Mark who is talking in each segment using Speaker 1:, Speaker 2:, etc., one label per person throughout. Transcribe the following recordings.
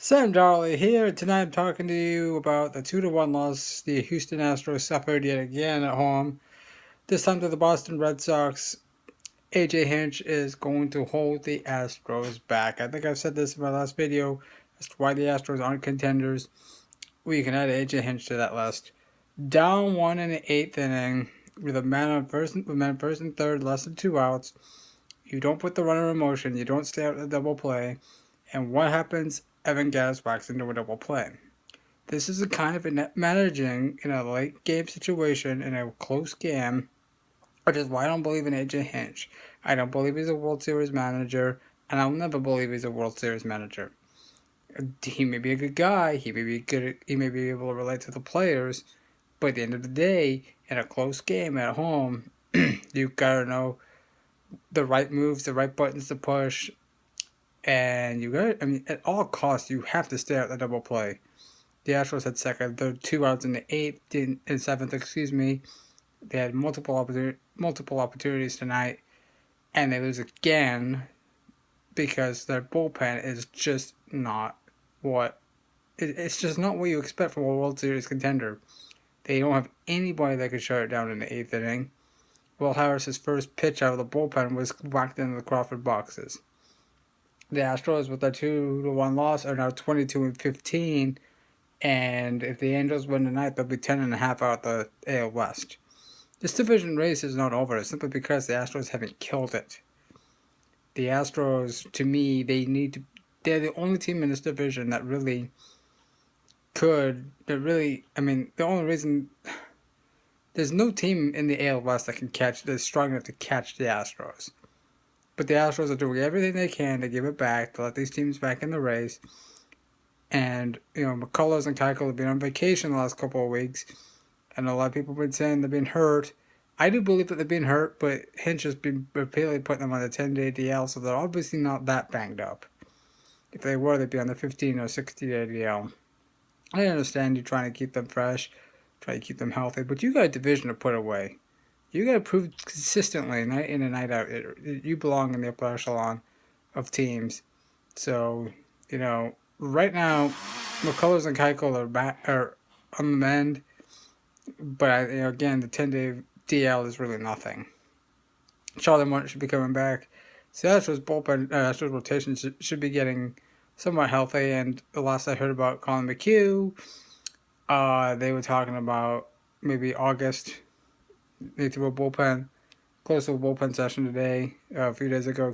Speaker 1: Sam Darley here. Tonight I'm talking to you about the 2-1 loss the Houston Astros suffered yet again at home. This time to the Boston Red Sox. AJ Hinch is going to hold the Astros back. I think I've said this in my last video as to why the Astros aren't contenders. We can add AJ Hinch to that list. Down one in the 8th inning with a man on first and third, less than 2 outs. You don't put the runner in motion. You don't stay out the double play. And what happens? Evan Gattis whacks into a double play. This is a kind of inept managing in a late game situation in a close game, which is why I don't believe in AJ Hinch. I don't believe he's a World Series manager, and I'll never believe he's a World Series manager. He may be a good guy. He may be able to relate to the players, but at the end of the day, in a close game at home, you gotta know the right moves, the right buttons to push. And at all costs, you have to stay out the double play. The Astros had second. They're 2 outs in the 8th, in 7th, They had multiple opportunities tonight, and they lose again because their bullpen is just not it's just not what you expect from a World Series contender. They don't have anybody that could shut it down in the 8th inning. Will Harris's first pitch out of the bullpen was whacked into the Crawford boxes. The Astros, with their 2-1 loss, are now 22-15, and if the Angels win tonight, they'll be 10.5 out the AL West. This division race is not over simply because the Astros haven't killed it. The Astros, to me, they're the only team in this division that really the only reason there's no team in the AL West that's strong enough to catch the Astros. But the Astros are doing everything they can to give it back, to let these teams back in the race. And, McCullers and Keuchel have been on vacation the last couple of weeks. And a lot of people have been saying they've been hurt. I do believe that they've been hurt, but Hinch has been repeatedly putting them on the 10-day DL, so they're obviously not that banged up. If they were, they'd be on the 15 or 60-day DL. I understand you're trying to keep them fresh, try to keep them healthy, but you got a division to put away. You got to prove consistently, night in and night out, you belong in the upper echelon of teams. So, right now, McCullers and Keuchel are on the mend. But, again, the 10-day DL is really nothing. Charlie Morton should be coming back. So Astros rotation should be getting somewhat healthy. And the last I heard about Colin McHugh, they were talking about maybe August. They threw a bullpen, close to a bullpen session today, a few days ago,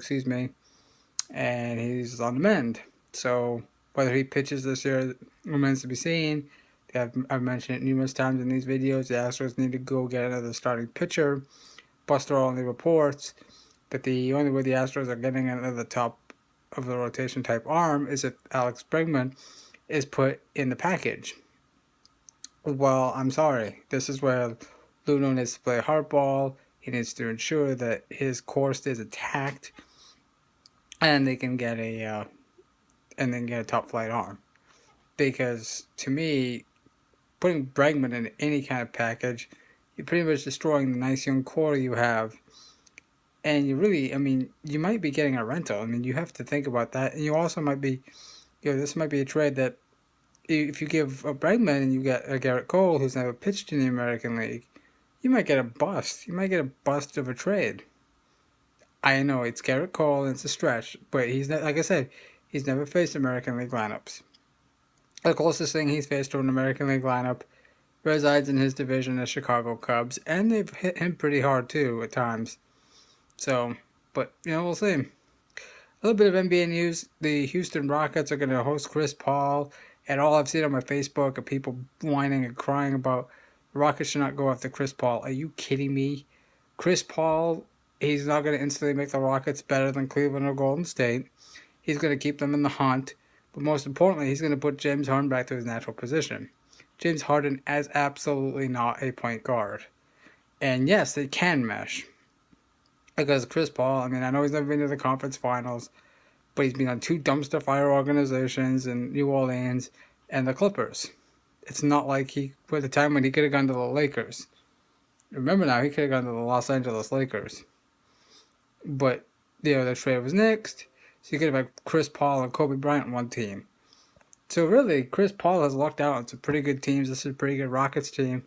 Speaker 1: and he's on the mend. So whether he pitches this year remains to be seen. I've mentioned it numerous times in these videos. The Astros need to go get another starting pitcher. Buster only reports that the only way the Astros are getting another top of the rotation type arm is if Alex Bregman is put in the package. Well, I'm sorry. This is where Luno needs to play hardball. He needs to ensure that his core stays attacked, and they can get a top flight arm. Because to me, putting Bregman in any kind of package, you're pretty much destroying the nice young core you have. And you really, you might be getting a rental. You have to think about that. And you also might be, this might be a trade that if you give a Bregman and you get a Garrett Cole who's never pitched in the American League, you might get a bust. You might get a bust of a trade. I know it's Garrett Cole and it's a stretch, but he's not, like I said, he's never faced American League lineups. The closest thing he's faced to an American League lineup resides in his division, the Chicago Cubs, and they've hit him pretty hard too at times. So, but we'll see. A little bit of NBA news: the Houston Rockets are going to host Chris Paul, and all I've seen on my Facebook are people whining and crying about the Rockets should not go after Chris Paul. Are you kidding me? Chris Paul, he's not going to instantly make the Rockets better than Cleveland or Golden State. He's going to keep them in the hunt. But most importantly, he's going to put James Harden back to his natural position. James Harden is absolutely not a point guard. And yes, they can mesh. Because Chris Paul, I know he's never been to the conference finals, but he's been on 2 dumpster fire organizations in New Orleans and the Clippers. It's not like he was a time when he could have gone to the Lakers. Remember now, he could have gone to the Los Angeles Lakers. But, the trade was nixed. So you could have had Chris Paul and Kobe Bryant on one team. So really, Chris Paul has lucked out on some pretty good teams. This is a pretty good Rockets team.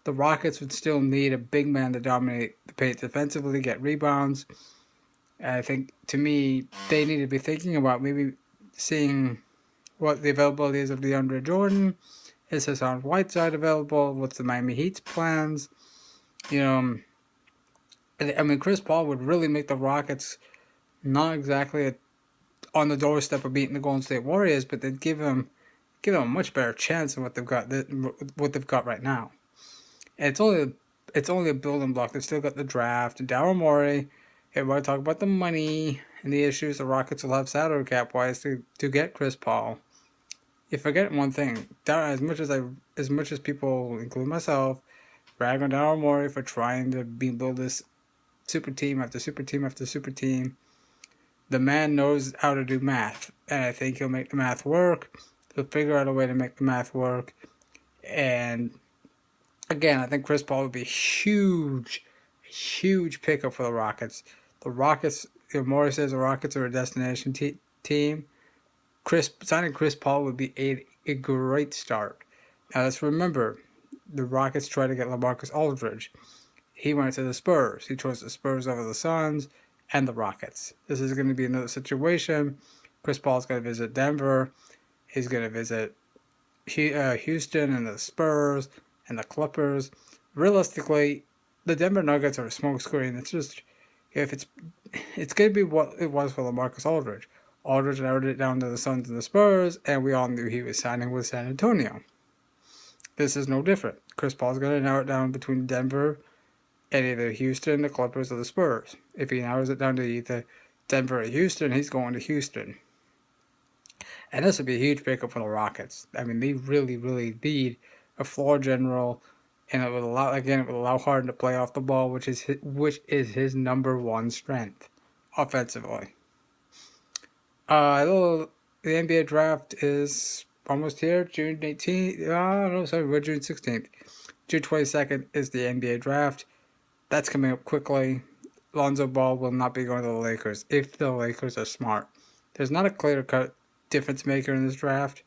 Speaker 1: The Rockets would still need a big man to dominate the paint defensively, get rebounds. And I think, to me, they need to be thinking about maybe seeing what the availability is of DeAndre Jordan. Is Hassan Whiteside available? What's the Miami Heat's plans? You know, I mean, Chris Paul would really make the Rockets not exactly on the doorstep of beating the Golden State Warriors, but they'd give them a much better chance than what they've got right now. And it's only a building block. They've still got the draft, Daryl Morey. Everybody talk about the money and the issues the Rockets will have salary cap wise to get Chris Paul. You forget one thing. As much as people, including myself, rag on Daryl Morey for trying to build this super team after super team after super team, the man knows how to do math, and I think he'll make the math work. He'll figure out a way to make the math work. And again, I think Chris Paul would be huge pickup for the Rockets. The Rockets, Morris says the Rockets are a destination team. Signing Chris Paul would be a great start. Now let's remember, the Rockets tried to get LaMarcus Aldridge. He went to the Spurs. He chose the Spurs over the Suns and the Rockets. This is going to be another situation. Chris Paul's going to visit Denver. He's going to visit Houston and the Spurs and the Clippers. Realistically, the Denver Nuggets are a smokescreen. It's just, it's going to be what it was for LaMarcus Aldridge. Aldridge narrowed it down to the Suns and the Spurs, and we all knew he was signing with San Antonio. This is no different. Chris Paul's going to narrow it down between Denver and either Houston, the Clippers, or the Spurs. If he narrows it down to either Denver or Houston, he's going to Houston. And this would be a huge pickup for the Rockets. I mean, they really, really need a floor general, and it would allow Harden to play off the ball, which is his number one strength offensively. The NBA draft is almost here, June 18th. We're June 16th. June 22nd is the NBA draft. That's coming up quickly. Lonzo Ball will not be going to the Lakers if the Lakers are smart. There's not a clear-cut difference maker in this draft.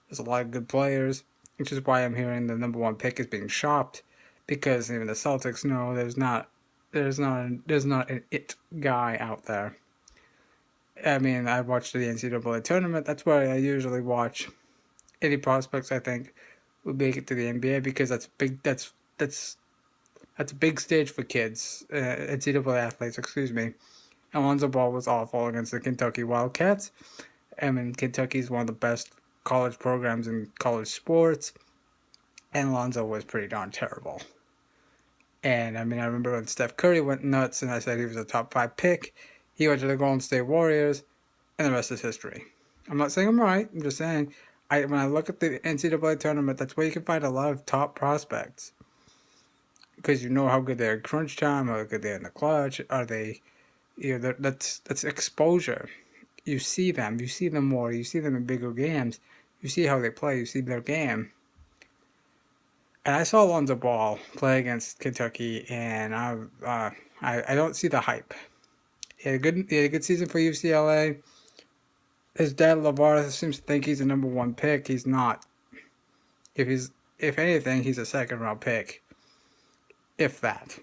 Speaker 1: There's a lot of good players, which is why I'm hearing the number one pick is being shopped, because even the Celtics know there's not an it guy out there. I mean, I watched the NCAA tournament. That's where I usually watch any prospects I think would make it to the NBA, because that's big. That's a big stage for kids, NCAA athletes. Excuse me. And Lonzo Ball was awful against the Kentucky Wildcats. I mean, Kentucky is one of the best college programs in college sports, and Lonzo was pretty darn terrible. And I mean, I remember when Steph Curry went nuts, and I said he was a top 5 pick. He went to the Golden State Warriors, and the rest is history. I'm not saying I'm right. I'm just saying, when I look at the NCAA tournament, that's where you can find a lot of top prospects, because you know how good they're in crunch time, how good they're in the clutch. Are they? That's exposure. You see them more. You see them in bigger games. You see how they play. You see their game. And I saw Lonzo Ball play against Kentucky, and I don't see the hype. He had a good season for UCLA. His dad, LeVar, seems to think he's a number one pick. He's not. If anything, he's a second round pick. If that.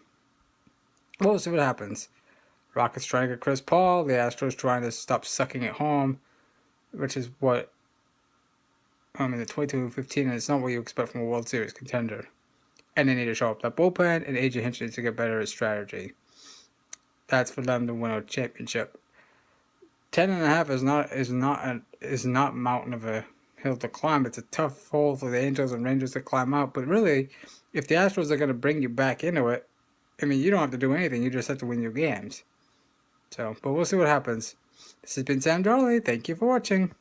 Speaker 1: We'll see what happens. Rockets trying to get Chris Paul. The Astros trying to stop sucking at home, which is what, the 22-15, and it's not what you expect from a World Series contender. And they need to show up that bullpen, and AJ Hinch needs to get better at strategy. That's for them to win a championship. 10.5 is not mountain of a hill to climb. It's a tough hole for the Angels and Rangers to climb out. But really, if the Astros are going to bring you back into it, I mean, you don't have to do anything. You just have to win your games. But we'll see what happens. This has been Sam Darley. Thank you for watching.